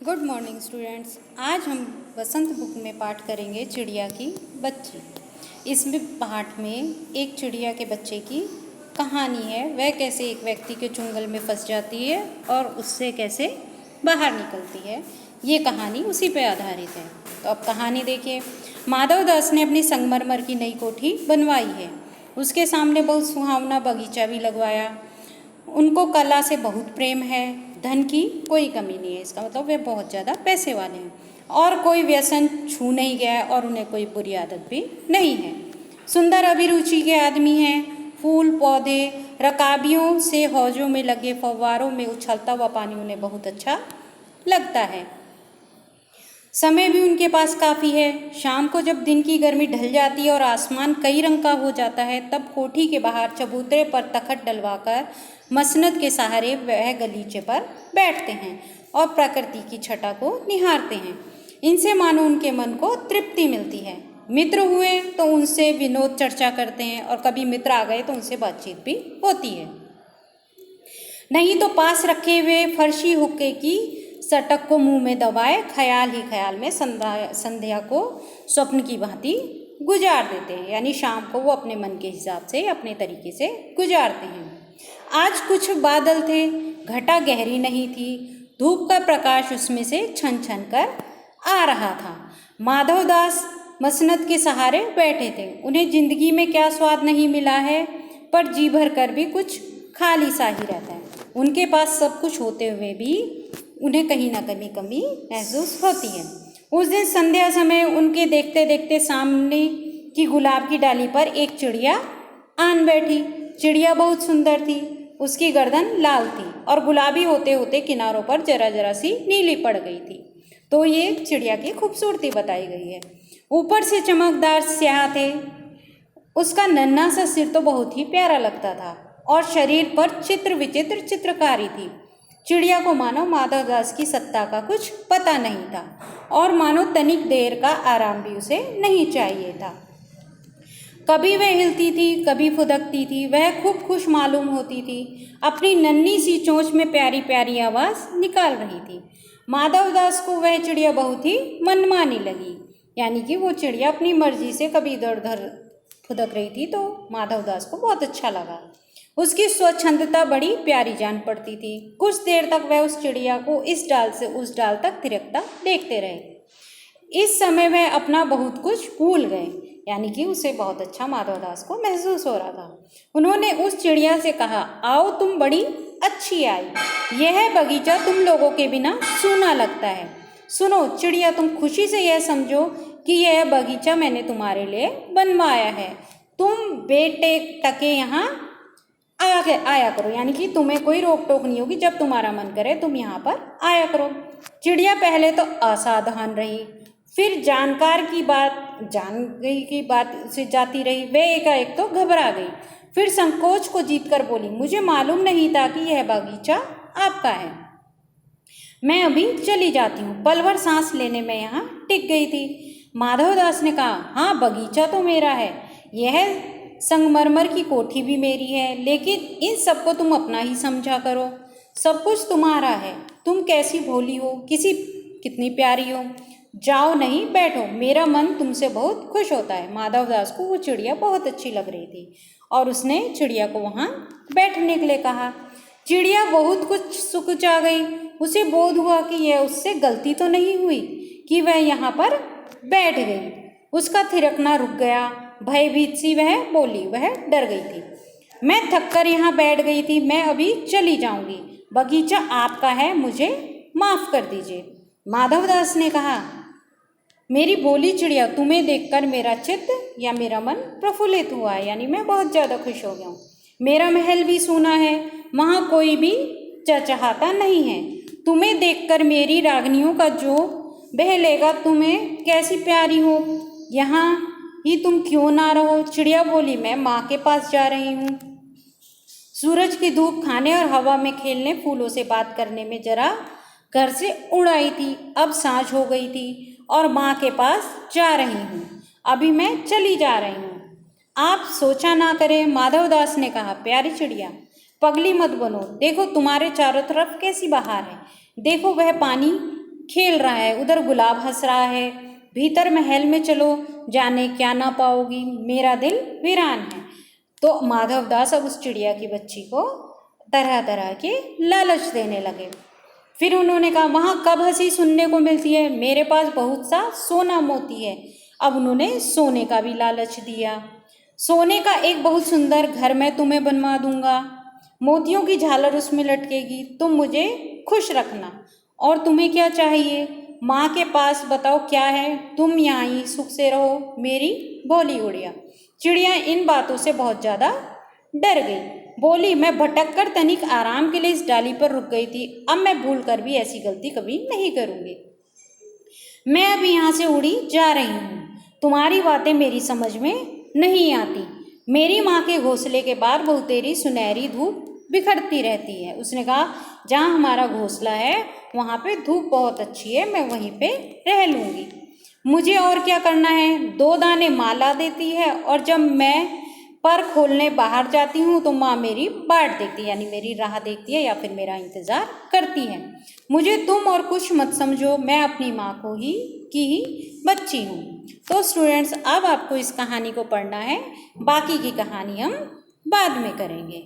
Good morning students. आज हम बसंत book में पाठ करेंगे चिड़िया की बच्ची। इसमें पाठ में एक चिड़िया के बच्चे की कहानी है, वह कैसे एक व्यक्ति के चुंगल में फंस जाती है और उससे कैसे बाहर निकलती है। ये कहानी उसी पे आधारित है। तो अब कहानी देखिए। माधव दास ने अपनी संगमरमर की नई कोठी बनवाई है। उसके सामने बहुत सुहावना बगीचा भी लगवाया। उनको कला से बहुत प्रेम है। धन की कोई कमी नहीं है, इसका मतलब वे बहुत ज़्यादा पैसे वाले हैं। और कोई व्यसन छू नहीं गया और उन्हें कोई बुरी आदत भी नहीं है। सुंदर अभिरुचि के आदमी हैं। फूल पौधे रकाबियों से हौजों में लगे फव्वारों में उछलता हुआ पानी उन्हें बहुत अच्छा लगता है। समय भी उनके पास काफ़ी है। शाम को जब दिन की गर्मी ढल जाती है और आसमान कई रंग का हो जाता है, तब कोठी के बाहर चबूतरे पर तखत डलवाकर मसनद के सहारे वह गलीचे पर बैठते हैं और प्रकृति की छटा को निहारते हैं। इनसे मानो उनके मन को तृप्ति मिलती है। मित्र हुए तो उनसे विनोद चर्चा करते हैं और कभी मित्र आ गए तो उनसे बातचीत भी होती है। नहीं तो पास रखे हुए फर्शी हुक्के की सटक को मुंह में दबाए ख्याल ही ख्याल में संध्या को स्वप्न की भांति गुजार देते हैं। यानी शाम को वो अपने मन के हिसाब से अपने तरीके से गुजारते हैं। आज कुछ बादल थे, घटा गहरी नहीं थी, धूप का प्रकाश उसमें से छन छन कर आ रहा था। माधव दास मसनद के सहारे बैठे थे। उन्हें जिंदगी में क्या स्वाद नहीं मिला है, पर जी भर कर भी कुछ खाली सा ही रहता है। उनके पास सब कुछ होते हुए भी उन्हें कहीं ना कहीं कमी महसूस होती है। उस दिन संध्या समय उनके देखते देखते सामने की गुलाब की डाली पर एक चिड़िया आन बैठी। चिड़िया बहुत सुंदर थी। उसकी गर्दन लाल थी और गुलाबी होते होते किनारों पर जरा जरा सी नीली पड़ गई थी। तो ये चिड़िया की खूबसूरती बताई गई है। ऊपर से चमकदार स्याह थे। उसका नन्हा सा सिर तो बहुत ही प्यारा लगता था और शरीर पर चित्र विचित्र चित्रकारी थी। चिड़िया को मानो माधव दास की सत्ता का कुछ पता नहीं था और मानो तनिक देर का आराम भी उसे नहीं चाहिए था। कभी वह हिलती थी, कभी फुदकती थी। वह खूब खुश मालूम होती थी। अपनी नन्ही सी चोंच में प्यारी प्यारी आवाज़ निकाल रही थी। माधव दास को वह चिड़िया बहुत ही मनमानी लगी। यानी कि वो चिड़िया अपनी मर्जी से कभी इधर उधर फुदक रही थी, तो माधव दास को बहुत अच्छा लगा। उसकी स्वच्छंदता बड़ी प्यारी जान पड़ती थी। कुछ देर तक वह उस चिड़िया को इस डाल से उस डाल तक थिरकता देखते रहे। इस समय वह अपना बहुत कुछ भूल गए। यानी कि उसे बहुत अच्छा माधव दास को महसूस हो रहा था। उन्होंने उस चिड़िया से कहा, आओ तुम बड़ी अच्छी आई। यह बगीचा तुम लोगों के बिना सूना लगता है। सुनो चिड़िया, तुम खुशी से यह समझो कि यह बगीचा मैंने तुम्हारे लिए बनवाया है। तुम बेटे टके यहाँ आया करो। यानी कि तुम्हें कोई रोक टोक नहीं होगी। जब तुम्हारा मन करे तुम यहाँ पर आया करो। चिड़िया पहले तो असावधान रही, फिर जान गई की बात से जाती रही। वे एकाएक तो घबरा गई, फिर संकोच को जीतकर बोली, मुझे मालूम नहीं था कि यह बगीचा आपका है। मैं अभी चली जाती हूँ। पल भर सांस लेने में यहाँ टिक गई थी। माधव दास ने कहा, हाँ बगीचा तो मेरा है, यह संगमरमर की कोठी भी मेरी है, लेकिन इन सबको तुम अपना ही समझा करो। सब कुछ तुम्हारा है। तुम कैसी भोली हो, कितनी प्यारी हो। जाओ नहीं बैठो, मेरा मन तुमसे बहुत खुश होता है। माधव दास को वो चिड़िया बहुत अच्छी लग रही थी और उसने चिड़िया को वहाँ बैठने के लिए कहा। चिड़िया बहुत कुछ सुकुचा गई। उसे बोध हुआ कि यह उससे गलती तो नहीं हुई कि वह यहाँ पर बैठ गई। उसका थिरकना रुक गया। भयभीत सी वह बोली, वह डर गई थी। मैं थककर यहाँ बैठ गई थी, मैं अभी चली जाऊंगी। बगीचा आपका है, मुझे माफ कर दीजिए। माधव दास ने कहा, मेरी भोली चिड़िया, तुम्हें देखकर मेरा चित्त या मेरा मन प्रफुल्लित हुआ है। यानी मैं बहुत ज़्यादा खुश हो गया हूँ। मेरा महल भी सूना है, वहाँ कोई भी चहचहाता नहीं है। तुम्हें देखकर मेरी रागनियों का जो बहलेगा। तुम्हें कैसी प्यारी हो, यहाँ ही तुम क्यों ना रहो। चिड़िया बोली, मैं माँ के पास जा रही हूँ। सूरज की धूप खाने और हवा में खेलने, फूलों से बात करने में जरा घर से उड़ आई थी। अब सांझ हो गई थी और माँ के पास जा रही हूँ। अभी मैं चली जा रही हूँ। आप सोचा ना करें। माधव दास ने कहा, प्यारी चिड़िया पगली मत बनो। देखो तुम्हारे चारों तरफ कैसी बहार है। देखो वह पानी खेल रहा है, उधर गुलाब हंस रहा है, भीतर महल में चलो जाने क्या ना पाओगी, मेरा दिल वीरान है। तो माधव दास अब उस चिड़िया की बच्ची को तरह तरह के लालच देने लगे। फिर उन्होंने कहा वहाँ कब हंसी सुनने को मिलती है, मेरे पास बहुत सा सोना मोती है। अब उन्होंने सोने का भी लालच दिया। सोने का एक बहुत सुंदर घर मैं तुम्हें बनवा दूंगा, मोतियों की झालर उसमें लटकेगी, तुम मुझे खुश रखना। और तुम्हें क्या चाहिए, माँ के पास बताओ क्या है, तुम यहाँ ही सुख से रहो मेरी भोली गुड़िया। चिड़िया इन बातों से बहुत ज़्यादा डर गई, बोली मैं भटक कर तनिक आराम के लिए इस डाली पर रुक गई थी, अब मैं भूल कर भी ऐसी गलती कभी नहीं करूँगी। मैं अभी यहाँ से उड़ी जा रही हूँ, तुम्हारी बातें मेरी समझ में नहीं आती। मेरी माँ के घोंसले के बाहर बहुत तेरी सुनहरी धूप बिखरती रहती है। उसने कहा जहाँ हमारा घोंसला है वहाँ पे धूप बहुत अच्छी है, मैं वहीं पे रह लूँगी। मुझे और क्या करना है, 2 दाने माला देती है, और जब मैं पर खोलने बाहर जाती हूँ तो माँ मेरी बाट देखती है, यानी मेरी राह देखती है या फिर मेरा इंतज़ार करती है। मुझे तुम और कुछ मत समझो, मैं अपनी माँ को ही की ही बच्ची हूँ। तो स्टूडेंट्स अब आपको इस कहानी को पढ़ना है, बाकी की कहानी हम बाद में करेंगे।